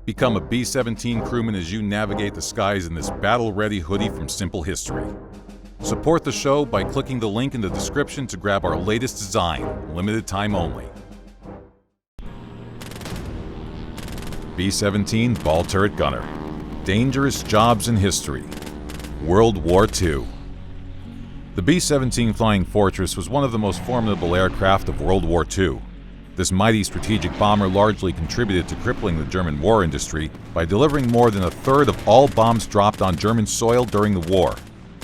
Become a B-17 crewman as you navigate the skies in this battle-ready hoodie from Simple History. Support the show by clicking the link in the description to grab our latest design, limited time only. B-17 Ball Turret Gunner. Dangerous jobs in history. World War II. The B-17 Flying Fortress was one of the most formidable aircraft of World War II. This mighty strategic bomber largely contributed to crippling the German war industry by delivering more than a third of all bombs dropped on German soil during the war.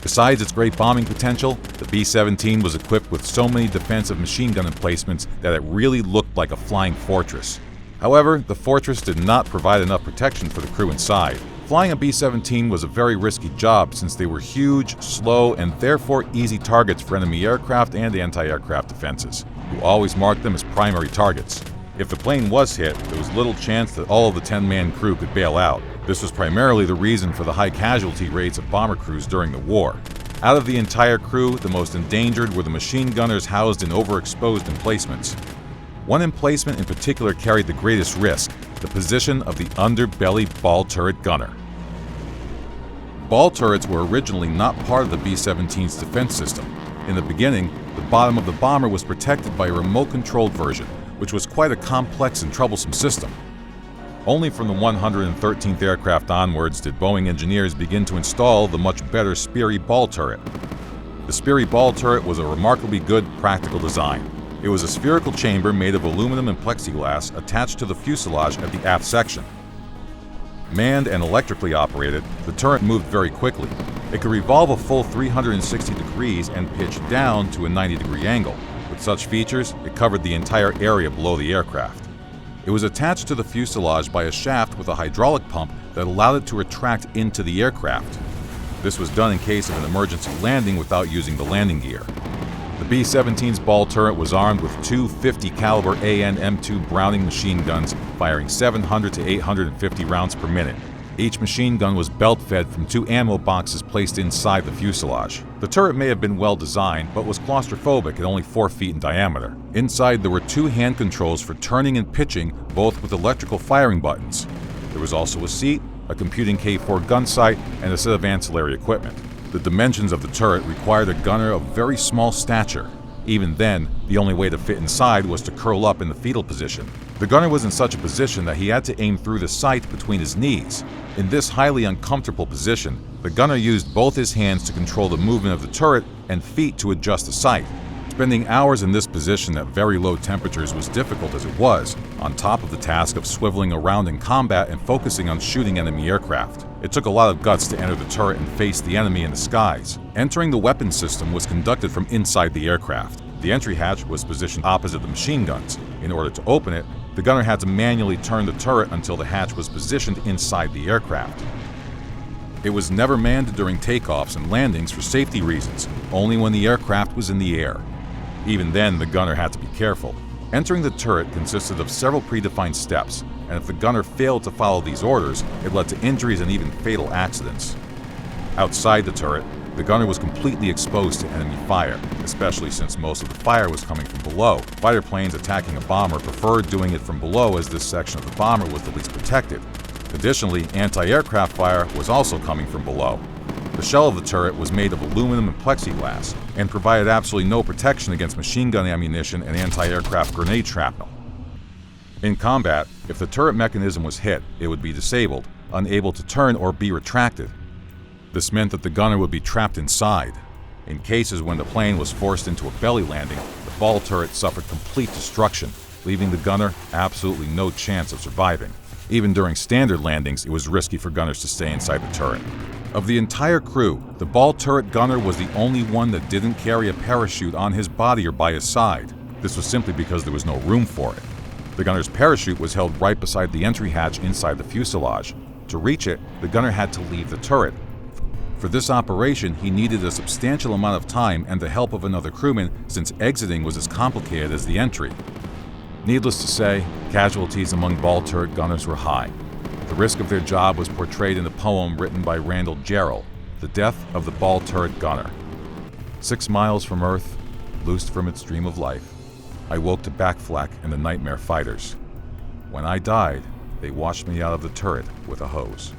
Besides its great bombing potential, the B-17 was equipped with so many defensive machine gun emplacements that it really looked like a flying fortress. However, the fortress did not provide enough protection for the crew inside. Flying a B-17 was a very risky job since they were huge, slow, and therefore easy targets for enemy aircraft and anti-aircraft defenses, who always marked them as primary targets. If the plane was hit, there was little chance that all of the 10-man crew could bail out. This was primarily the reason for the high casualty rates of bomber crews during the war. Out of the entire crew, the most endangered were the machine gunners housed in overexposed emplacements. One emplacement in particular carried the greatest risk, the position of the underbelly ball turret gunner. Ball turrets were originally not part of the B-17's defense system. In the beginning, the bottom of the bomber was protected by a remote-controlled version, which was quite a complex and troublesome system. Only from the 113th aircraft onwards did Boeing engineers begin to install the much better Sperry ball turret. The Sperry ball turret was a remarkably good, practical design. It was a spherical chamber made of aluminum and plexiglass attached to the fuselage at the aft section. Manned and electrically operated, the turret moved very quickly. It could revolve a full 360 degrees and pitch down to a 90-degree angle. With such features, it covered the entire area below the aircraft. It was attached to the fuselage by a shaft with a hydraulic pump that allowed it to retract into the aircraft. This was done in case of an emergency landing without using the landing gear. The B-17's ball turret was armed with two 50 caliber AN-M2 Browning machine guns firing 700 to 850 rounds per minute. Each machine gun was belt-fed from two ammo boxes placed inside the fuselage. The turret may have been well designed, but was claustrophobic at only 4 feet in diameter. Inside there were two hand controls for turning and pitching, both with electrical firing buttons. There was also a seat, a computing K4 gun sight, and a set of ancillary equipment. The dimensions of the turret required a gunner of very small stature. Even then, the only way to fit inside was to curl up in the fetal position. The gunner was in such a position that he had to aim through the sight between his knees. In this highly uncomfortable position, the gunner used both his hands to control the movement of the turret and feet to adjust the sight. Spending hours in this position at very low temperatures was difficult as it was, on top of the task of swiveling around in combat and focusing on shooting enemy aircraft. It took a lot of guts to enter the turret and face the enemy in the skies. Entering the weapons system was conducted from inside the aircraft. The entry hatch was positioned opposite the machine guns. In order to open it, the gunner had to manually turn the turret until the hatch was positioned inside the aircraft. It was never manned during takeoffs and landings for safety reasons, only when the aircraft was in the air. Even then, the gunner had to be careful. Entering the turret consisted of several predefined steps, and if the gunner failed to follow these orders, it led to injuries and even fatal accidents. Outside the turret, the gunner was completely exposed to enemy fire, especially since most of the fire was coming from below. Fighter planes attacking a bomber preferred doing it from below, as this section of the bomber was the least protected. Additionally, anti-aircraft fire was also coming from below. The shell of the turret was made of aluminum and plexiglass and provided absolutely no protection against machine gun ammunition and anti-aircraft grenade shrapnel. In combat, if the turret mechanism was hit, it would be disabled, unable to turn or be retracted. This meant that the gunner would be trapped inside. In cases when the plane was forced into a belly landing, the ball turret suffered complete destruction, leaving the gunner absolutely no chance of surviving. Even during standard landings, it was risky for gunners to stay inside the turret. Of the entire crew, the ball turret gunner was the only one that didn't carry a parachute on his body or by his side. This was simply because there was no room for it. The gunner's parachute was held right beside the entry hatch inside the fuselage. To reach it, the gunner had to leave the turret. For this operation, he needed a substantial amount of time and the help of another crewman, since exiting was as complicated as the entry. Needless to say, casualties among ball turret gunners were high. The risk of their job was portrayed in a poem written by Randall Jarrell, The Death of the Ball Turret Gunner. 6 miles from Earth, loosed from its dream of life, I woke to back flak and the nightmare fighters. When I died, They washed me out of the turret with a hose.